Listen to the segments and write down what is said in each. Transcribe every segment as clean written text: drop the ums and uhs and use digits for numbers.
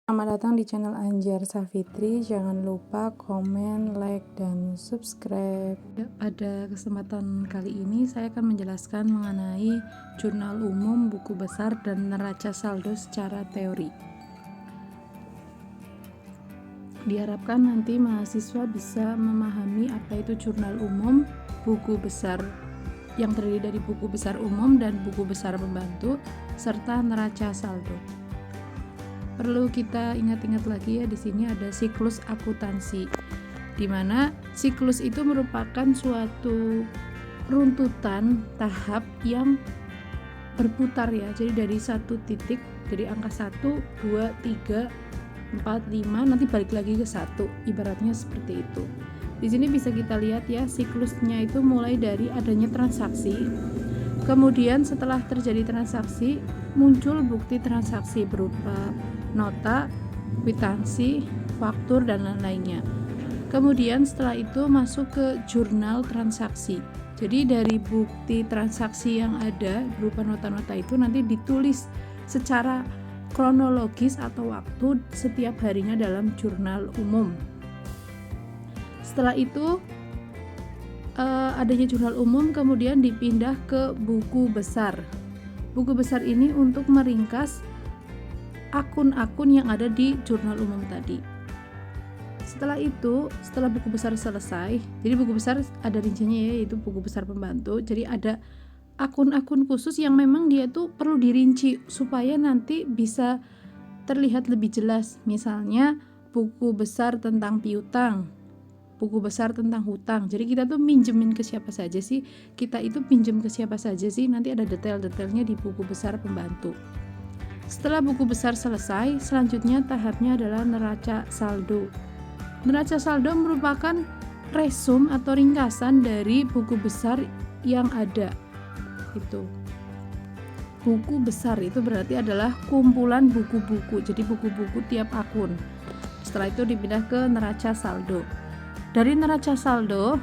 Selamat datang di channel Anjar Safitri. Jangan lupa komen, like, dan subscribe. Pada kesempatan kali ini saya akan menjelaskan mengenai jurnal umum, buku besar, dan neraca saldo secara teori. Diharapkan nanti mahasiswa bisa memahami apa itu jurnal umum, buku besar yang terdiri dari buku besar umum dan buku besar pembantu, serta neraca saldo. Perlu kita ingat-ingat lagi ya, di sini ada siklus akuntansi, di mana siklus itu merupakan suatu runtutan tahap yang berputar ya. Jadi dari satu titik, dari angka 1, 2, 3, 4, 5, nanti balik lagi ke 1, ibaratnya seperti itu. Di sini bisa kita lihat ya, siklusnya itu mulai dari adanya transaksi. Kemudian setelah terjadi transaksi, muncul bukti transaksi berupa nota, kwitansi, faktur, dan lain-lainnya. Kemudian setelah itu masuk ke jurnal transaksi. Jadi dari bukti transaksi yang ada berupa nota-nota itu nanti ditulis secara kronologis atau waktu setiap harinya dalam jurnal umum. Setelah itu adanya jurnal umum kemudian dipindah ke buku besar. Buku besar ini untuk meringkas akun-akun yang ada di jurnal umum tadi. Setelah itu, setelah buku besar selesai, jadi buku besar ada rinciannya ya, yaitu buku besar pembantu. Jadi ada akun-akun khusus yang memang dia tuh perlu dirinci supaya nanti bisa terlihat lebih jelas. Misalnya buku besar tentang piutang, buku besar tentang hutang. Jadi kita tuh minjemin ke siapa saja sih? Kita itu pinjem ke siapa saja sih? Nanti ada detail-detailnya di buku besar pembantu. Setelah buku besar selesai, selanjutnya tahapnya adalah neraca saldo. Neraca saldo merupakan resum atau ringkasan dari buku besar yang ada. Itu. Buku besar itu berarti adalah kumpulan buku-buku. Jadi buku-buku tiap akun. Setelah itu dipindah ke neraca saldo. Dari neraca saldo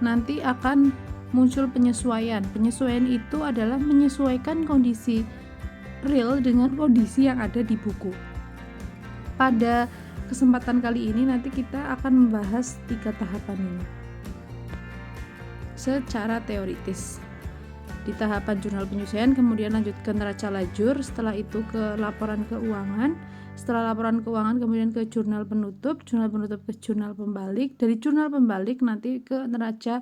nanti akan muncul penyesuaian. Penyesuaian itu adalah menyesuaikan kondisi real dengan kondisi yang ada di buku. Pada kesempatan kali ini nanti kita akan membahas 3 tahapan ini secara teoritis. Di tahapan jurnal penyesuaian, kemudian lanjut ke neraca lajur, setelah itu ke laporan keuangan, setelah laporan keuangan kemudian ke jurnal penutup ke jurnal pembalik, dari jurnal pembalik nanti ke neraca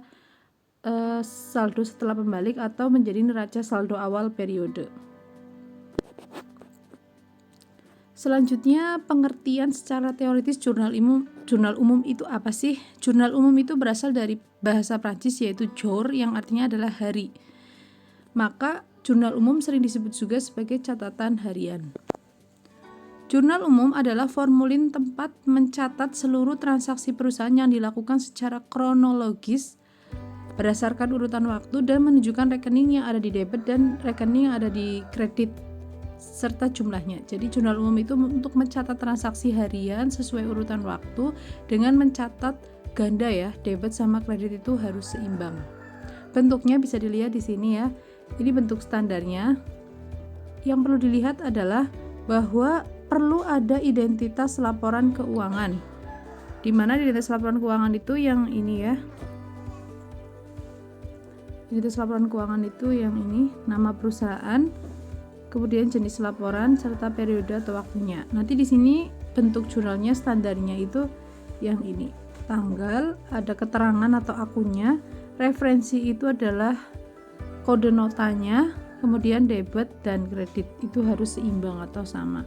saldo setelah pembalik atau menjadi neraca saldo awal periode. Selanjutnya, pengertian secara teoritis jurnal umum itu apa sih? Jurnal umum itu berasal dari bahasa Prancis yaitu jour yang artinya adalah hari. Maka jurnal umum sering disebut juga sebagai catatan harian. Jurnal umum adalah formulir tempat mencatat seluruh transaksi perusahaan yang dilakukan secara kronologis berdasarkan urutan waktu dan menunjukkan rekening yang ada di debit dan rekening yang ada di kredit serta jumlahnya. Jadi jurnal umum itu untuk mencatat transaksi harian sesuai urutan waktu dengan mencatat ganda ya, debit sama kredit itu harus seimbang. Bentuknya bisa dilihat di sini ya. Ini bentuk standarnya. Yang perlu dilihat adalah bahwa perlu ada identitas laporan keuangan. Di mana identitas laporan keuangan itu yang ini ya. Identitas laporan keuangan itu yang ini, nama perusahaan, kemudian jenis laporan serta periode atau waktunya. Nanti di sini bentuk jurnalnya standarnya itu yang ini. Tanggal, ada keterangan atau akunnya, referensi itu adalah kode notanya, kemudian debit dan kredit itu harus seimbang atau sama.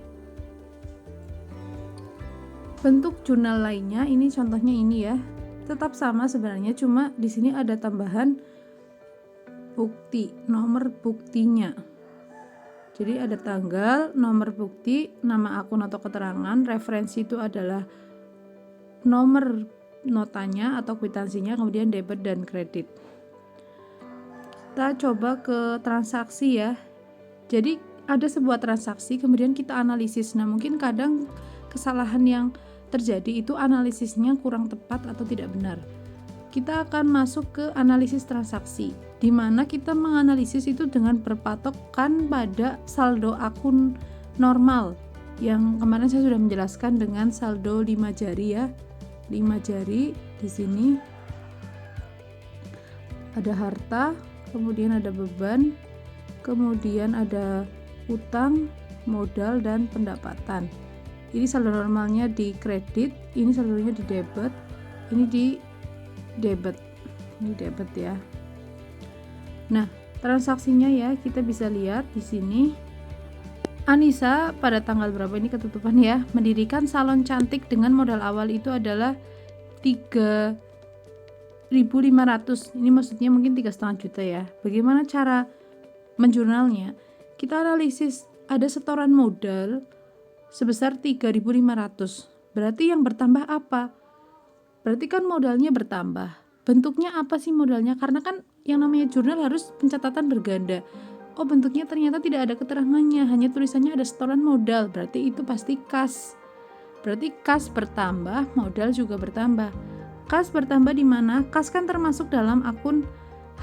Bentuk jurnal lainnya ini contohnya ini ya. Tetap sama sebenarnya, cuma di sini ada tambahan bukti, nomor buktinya. Jadi ada tanggal, nomor bukti, nama akun atau keterangan, referensi itu adalah nomor notanya atau kwitansinya, kemudian debit dan kredit. Kita coba ke transaksi ya. Jadi ada sebuah transaksi, kemudian kita analisis. Nah, mungkin kadang kesalahan yang terjadi itu analisisnya kurang tepat atau tidak benar. Kita akan masuk ke analisis transaksi, di mana kita menganalisis itu dengan berpatokkan pada saldo akun normal. Yang kemarin saya sudah menjelaskan dengan saldo 5 jari ya. 5 jari di sini ada harta, kemudian ada beban, kemudian ada utang, modal, dan pendapatan. Ini saldo normalnya di kredit, ini saldonya di debit, ini di debit. Ini debit ya. Nah, transaksinya ya kita bisa lihat di sini. Anissa pada tanggal berapa ini ketutupan ya, mendirikan salon cantik dengan modal awal itu adalah 3.500. Ini maksudnya mungkin 3,5 juta ya. Bagaimana cara menjurnalnya? Kita analisis, ada setoran modal sebesar 3.500. Berarti yang bertambah apa? Berarti kan modalnya bertambah. Bentuknya apa sih modalnya? Karena kan yang namanya jurnal harus pencatatan berganda. Oh, bentuknya ternyata tidak ada keterangannya, hanya tulisannya ada setoran modal. Berarti itu pasti kas. Berarti kas bertambah, modal juga bertambah. Kas bertambah di mana? Kas kan termasuk dalam akun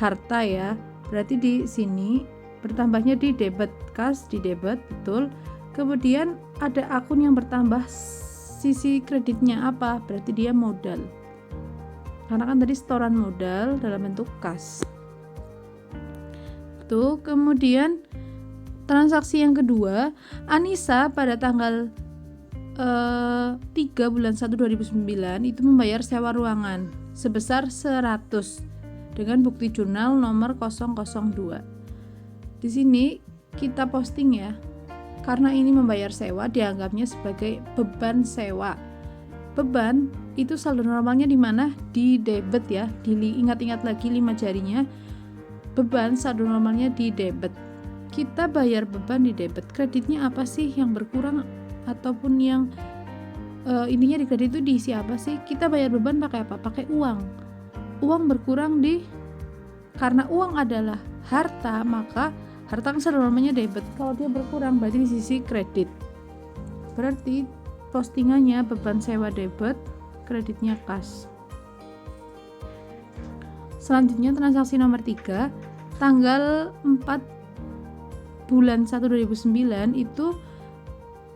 harta ya. Berarti di sini bertambahnya di debit, kas di debit, betul. Kemudian ada akun yang bertambah, sisi kreditnya apa? Berarti dia modal. Karena kan tadi setoran modal dalam bentuk kas. Tuh, kemudian transaksi yang kedua, Anissa pada tanggal 3 bulan 1 2009 itu membayar sewa ruangan sebesar 100 dengan bukti jurnal nomor 002. Di sini kita posting ya. Karena ini membayar sewa, dianggapnya sebagai beban sewa. Beban itu saldo normalnya di mana? Di debit ya. Ingat-ingat lagi 5 jarinya. Beban saldo normalnya di debit. Kita bayar beban di debit. Kreditnya apa sih yang berkurang ataupun yang intinya di kredit itu diisi apa sih? Kita bayar beban pakai apa? Pakai uang. Uang berkurang karena uang adalah harta, maka harta kan saldo normalnya debit. Kalau dia berkurang berarti di sisi kredit. Berarti postingannya beban sewa debit, kreditnya kas. Selanjutnya transaksi nomor 3, tanggal 4 bulan 1 2009 itu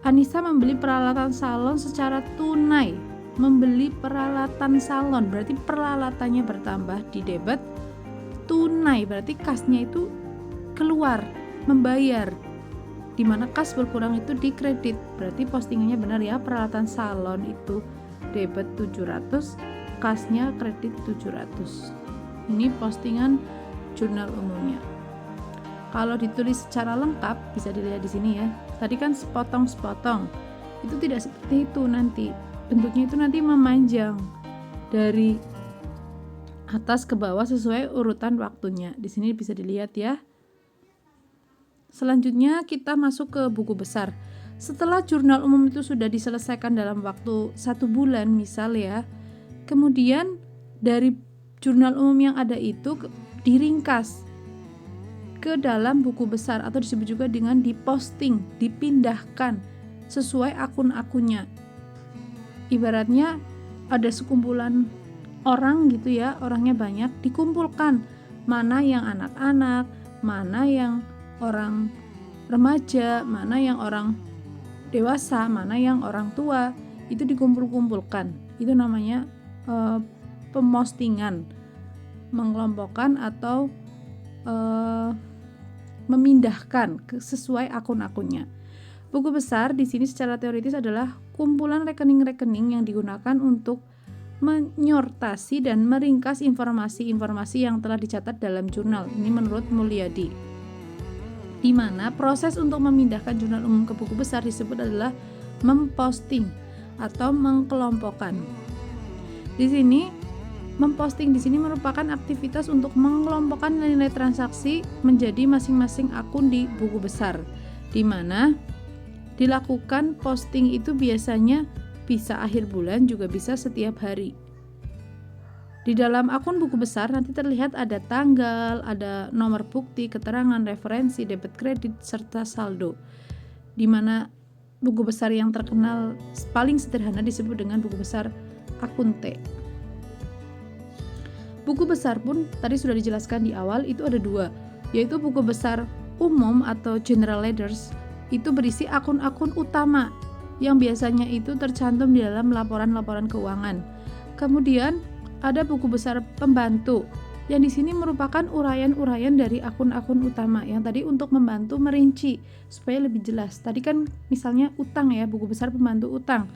Anissa membeli peralatan salon secara tunai. Membeli peralatan salon berarti peralatannya bertambah di debit, tunai berarti kasnya itu keluar, membayar. Dimana kas berkurang itu di kredit. Berarti postingannya benar ya, peralatan salon itu debit 700, kasnya kredit 700. Ini postingan jurnal umumnya. Kalau ditulis secara lengkap bisa dilihat di sini ya. Tadi kan sepotong-sepotong. Itu tidak seperti itu nanti. Bentuknya itu nanti memanjang dari atas ke bawah sesuai urutan waktunya. Di sini bisa dilihat ya. Selanjutnya kita masuk ke buku besar. Setelah jurnal umum itu sudah diselesaikan dalam waktu 1 bulan misal ya. Kemudian dari jurnal umum yang ada itu diringkas ke dalam buku besar atau disebut juga dengan diposting, dipindahkan sesuai akun-akunnya. Ibaratnya ada sekumpulan orang gitu ya, orangnya banyak, dikumpulkan mana yang anak-anak, mana yang orang remaja, mana yang orang dewasa, mana yang orang tua, itu dikumpul-kumpulkan. Itu namanya pemostingan, mengelompokkan atau memindahkan sesuai akun-akunnya. Buku besar di sini secara teoritis adalah kumpulan rekening-rekening yang digunakan untuk menyortasi dan meringkas informasi-informasi yang telah dicatat dalam jurnal. Ini menurut Mulyadi. Di mana proses untuk memindahkan jurnal umum ke buku besar disebut adalah memposting atau mengkelompokkan. Di sini memposting di sini merupakan aktivitas untuk mengelompokkan nilai transaksi menjadi masing-masing akun di buku besar, di mana dilakukan posting itu biasanya bisa akhir bulan juga bisa setiap hari. Di dalam akun buku besar nanti terlihat ada tanggal, ada nomor bukti, keterangan, referensi, debit kredit, serta saldo. Di mana buku besar yang terkenal paling sederhana disebut dengan buku besar akun T. Buku besar pun tadi sudah dijelaskan di awal itu ada 2, yaitu buku besar umum atau general ledgers itu berisi akun-akun utama yang biasanya itu tercantum di dalam laporan-laporan keuangan. Kemudian ada buku besar pembantu yang di sini merupakan uraian-uraian dari akun-akun utama yang tadi untuk membantu merinci supaya lebih jelas. Tadi kan misalnya utang ya, buku besar pembantu utang.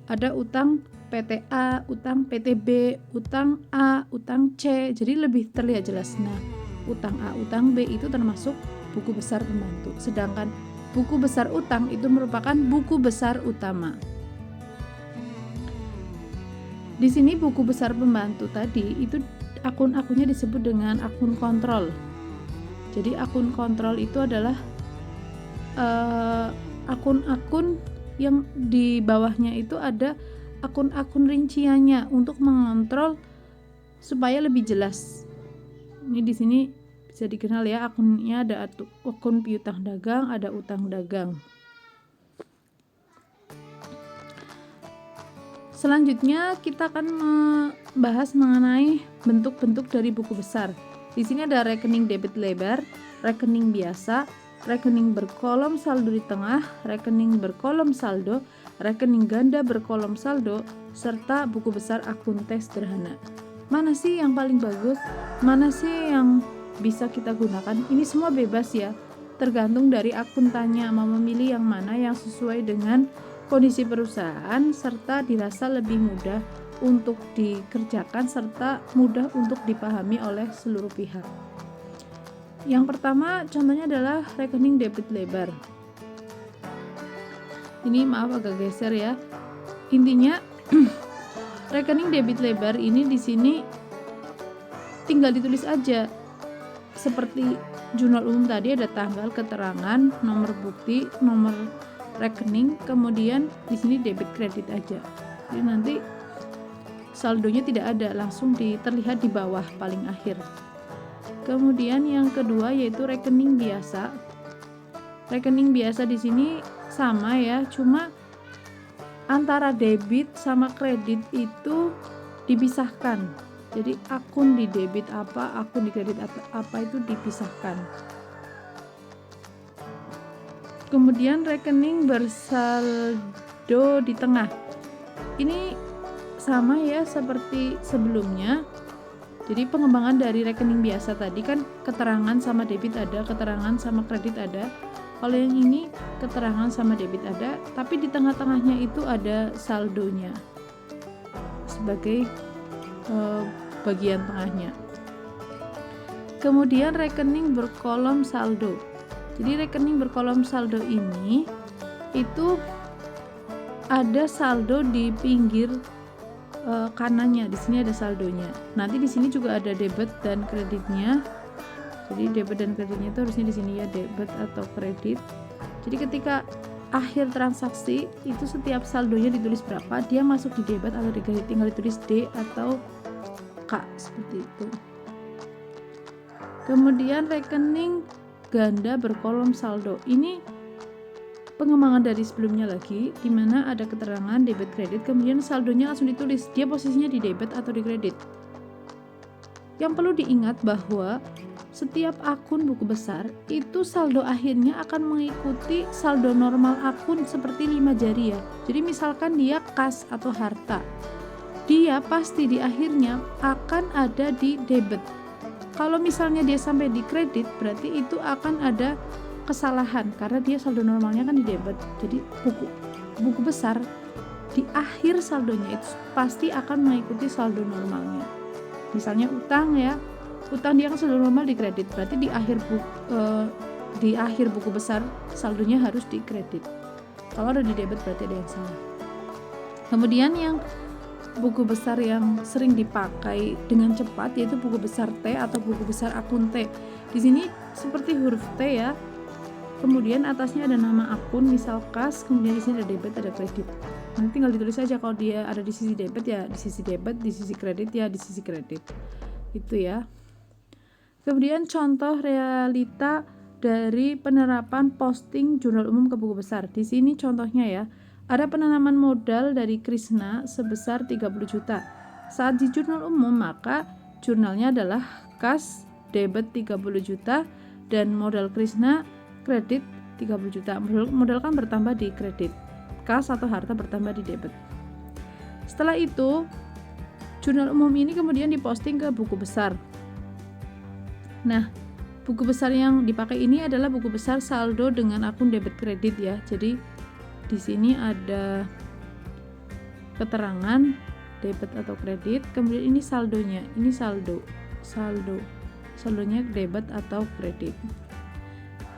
Ada utang PTA, utang PTB, utang A, utang C, jadi lebih terlihat jelas. Nah, utang A, utang B itu termasuk buku besar pembantu. Sedangkan buku besar utang itu merupakan buku besar utama. Di sini buku besar pembantu tadi itu akun-akunnya disebut dengan akun kontrol. Jadi akun kontrol itu adalah akun-akun yang di bawahnya itu ada akun-akun rinciannya untuk mengontrol supaya lebih jelas. Ini di sini bisa dikenal ya, akunnya ada akun piutang dagang, ada utang dagang. Selanjutnya kita akan membahas mengenai bentuk-bentuk dari buku besar. Di sini ada rekening debit lebar, rekening biasa, rekening berkolom saldo di tengah, rekening berkolom saldo, rekening ganda berkolom saldo, serta buku besar akun tes sederhana. Mana sih yang paling bagus? Mana sih yang bisa kita gunakan? Ini semua bebas ya, tergantung dari akuntannya mau memilih yang mana yang sesuai dengan kondisi perusahaan serta dirasa lebih mudah untuk dikerjakan serta mudah untuk dipahami oleh seluruh pihak. Yang pertama contohnya adalah rekening debit lebar. Ini maaf agak geser ya. Intinya rekening debit lebar ini di sini tinggal ditulis aja. Seperti jurnal umum tadi ada tanggal, keterangan, nomor bukti, nomor rekening, kemudian di sini debit kredit aja. Jadi nanti saldonya tidak ada, langsung terlihat di bawah paling akhir. Kemudian yang kedua yaitu rekening biasa. Rekening biasa di sini sama ya, cuma antara debit sama kredit itu dipisahkan. Jadi akun di debit apa, akun di kredit apa itu dipisahkan. Kemudian rekening bersaldo di tengah. Ini sama ya seperti sebelumnya. Jadi pengembangan dari rekening biasa tadi kan keterangan sama debit ada, keterangan sama kredit ada. Kalau yang ini keterangan sama debit ada, tapi di tengah-tengahnya itu ada saldonya sebagai bagian tengahnya. Kemudian rekening berkolom saldo. Jadi rekening berkolom saldo ini itu ada saldo di pinggir kanannya. Di sini ada saldonya. Nanti di sini juga ada debit dan kreditnya. Jadi debit dan kreditnya itu harusnya di sini ya, debit atau kredit. Jadi ketika akhir transaksi itu setiap saldonya ditulis berapa, dia masuk di debit atau di kredit, tinggal ditulis D atau K seperti itu. Kemudian rekening ganda berkolom saldo. Ini pengembangan dari sebelumnya lagi, di mana ada keterangan debit kredit, kemudian saldonya langsung ditulis, dia posisinya di debit atau di kredit. Yang perlu diingat bahwa setiap akun buku besar itu saldo akhirnya akan mengikuti saldo normal akun seperti 5 jari ya. Jadi misalkan dia kas atau harta, dia pasti di akhirnya akan ada di debit. Kalau misalnya dia sampai di kredit, berarti itu akan ada kesalahan karena dia saldo normalnya kan di debit. Jadi buku besar di akhir saldonya itu pasti akan mengikuti saldo normalnya. Misalnya utang ya, utang dia kan saldo normal di kredit, berarti di akhir buku besar saldonya harus di kredit. Kalau ada di debit berarti ada yang salah. Kemudian yang buku besar yang sering dipakai dengan cepat yaitu buku besar T atau buku besar akun T. Di sini seperti huruf T ya. Kemudian atasnya ada nama akun, misal kas, kemudian di sini ada debit, ada kredit. Nanti tinggal ditulis aja kalau dia ada di sisi debit ya di sisi debit, di sisi kredit ya di sisi kredit. Itu ya. Kemudian contoh realita dari penerapan posting jurnal umum ke buku besar. Di sini contohnya ya. Ada penanaman modal dari Krisna sebesar 30 juta. Saat di jurnal umum maka jurnalnya adalah kas debit 30 juta dan modal Krisna kredit 30 juta. Modal kan bertambah di kredit. kas atau harta bertambah di debit. Setelah itu, jurnal umum ini kemudian diposting ke buku besar. Nah, buku besar yang dipakai ini adalah buku besar saldo dengan akun debit kredit ya. Jadi di sini ada keterangan debit atau kredit, kemudian ini saldonya. Ini saldonya debit atau kredit.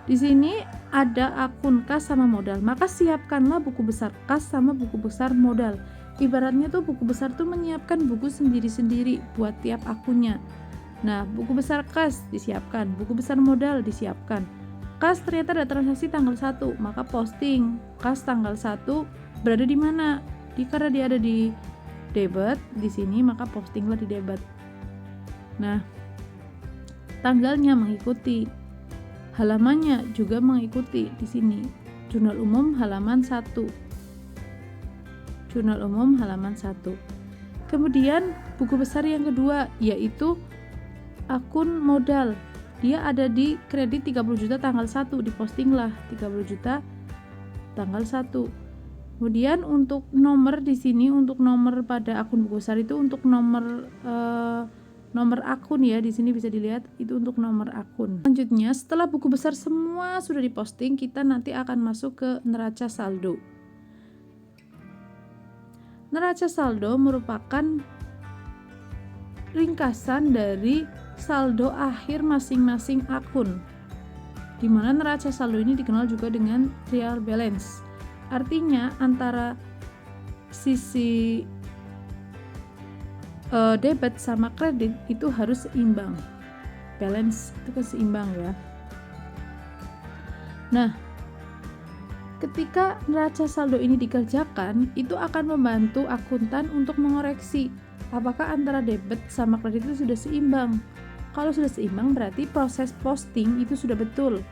Di sini ada akun kas sama modal. Maka siapkanlah buku besar kas sama buku besar modal. Ibaratnya tuh buku besar tuh menyiapkan buku sendiri-sendiri buat tiap akunnya. Nah, buku besar kas disiapkan, buku besar modal disiapkan. Kas ternyata ada transaksi tanggal 1, maka posting kas tanggal 1 berada di mana? Karena dia ada di debit di sini, maka postinglah di debit. Nah, tanggalnya mengikuti. Halamannya juga mengikuti di sini. Jurnal umum halaman 1. Jurnal umum halaman 1. Kemudian buku besar yang kedua yaitu akun modal. Dia ada di kredit 30 juta tanggal 1, dipostinglah 30 juta tanggal 1. Kemudian untuk nomor di sini, untuk nomor pada akun buku besar itu untuk nomor akun ya, di sini bisa dilihat itu untuk nomor akun. Selanjutnya, setelah buku besar semua sudah diposting, kita nanti akan masuk ke neraca saldo. Neraca saldo merupakan ringkasan dari saldo akhir masing-masing akun, di mana neraca saldo ini dikenal juga dengan trial balance. Artinya antara sisi debit sama kredit itu harus seimbang. Balance itu kan seimbang ya. Nah, ketika neraca saldo ini dikerjakan, itu akan membantu akuntan untuk mengoreksi apakah antara debit sama kredit itu sudah seimbang. Kalau sudah seimbang berarti proses posting itu sudah betul.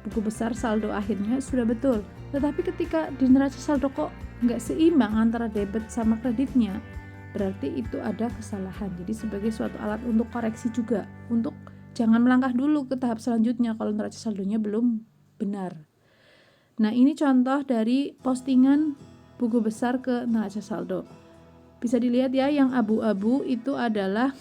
Buku besar saldo akhirnya sudah betul. Tetapi ketika di neraca saldo kok nggak seimbang antara debit sama kreditnya, berarti itu ada kesalahan. Jadi sebagai suatu alat untuk koreksi juga, untuk jangan melangkah dulu ke tahap selanjutnya kalau neraca saldonya belum benar. Nah, ini contoh dari postingan buku besar ke neraca saldo. Bisa dilihat ya, yang abu-abu itu adalah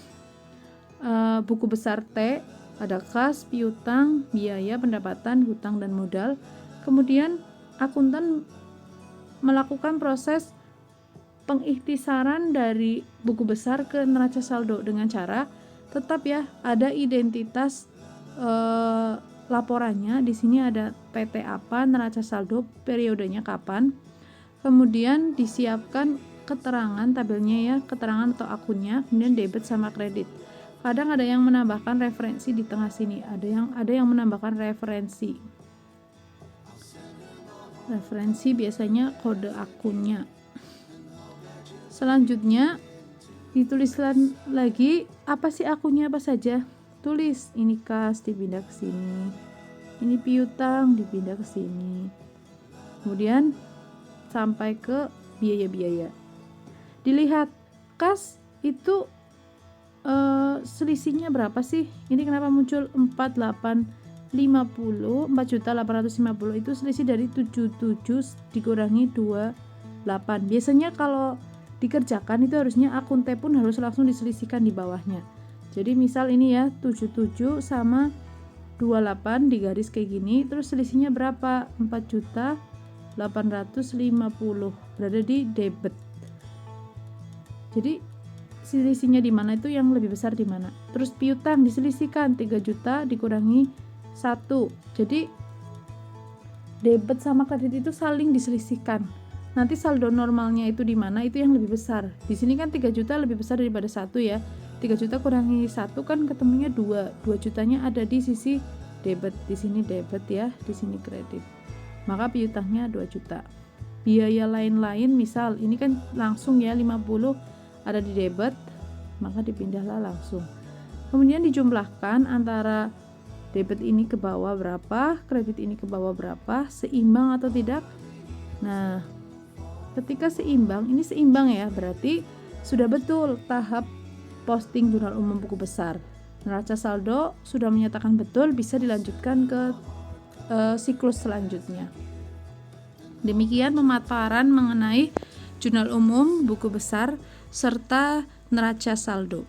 buku besar T, ada kas, piutang, biaya, pendapatan, hutang, dan modal. Kemudian akuntan melakukan proses pengikhtisaran dari buku besar ke neraca saldo dengan cara tetap ya ada identitas laporannya. Di sini ada PT apa, neraca saldo, periodenya kapan. Kemudian disiapkan keterangan tabelnya ya, keterangan atau akunnya, kemudian debit sama kredit. Kadang ada yang menambahkan referensi di tengah sini, ada yang menambahkan referensi. Referensi biasanya kode akunnya. Selanjutnya dituliskan lagi apa sih akunnya, apa saja. Tulis ini kas dipindah ke sini, ini piutang dipindah ke sini. Kemudian sampai ke biaya-biaya. Dilihat kas itu selisihnya berapa sih? Ini kenapa muncul 4.850 itu selisih dari 77 dikurangi 28. Biasanya kalau dikerjakan itu harusnya akun T pun harus langsung diselisihkan di bawahnya. Jadi misal ini ya 77 sama 28 digaris kayak gini, terus selisihnya berapa? 4.850 berada di debit. Jadi selisihnya di mana itu yang lebih besar di mana. Terus piutang diselisihkan 3 juta dikurangi 1. Jadi debit sama kredit itu saling diselisihkan. Nanti saldo normalnya itu di mana itu yang lebih besar. Di sini kan 3 juta lebih besar daripada 1 ya. 3 juta kurangi 1 kan ketemunya 2. 2 jutanya ada di sisi debit. Di sini debit ya, di sini kredit. Maka piutangnya 2 juta. Biaya lain-lain misal ini kan langsung ya 50 ada di debit, maka dipindahlah langsung. Kemudian dijumlahkan antara debit ini ke bawah berapa, kredit ini ke bawah berapa, seimbang atau tidak. Nah, ketika seimbang, ini seimbang ya, berarti sudah betul tahap posting jurnal umum buku besar. Neraca saldo sudah menyatakan betul, bisa dilanjutkan ke siklus selanjutnya. Demikian pemaparan mengenai jurnal umum, buku besar, serta neraca saldo.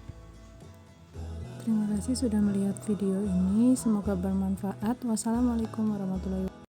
Terima kasih sudah melihat video ini, semoga bermanfaat. Wassalamualaikum warahmatullahi wabarakatuh.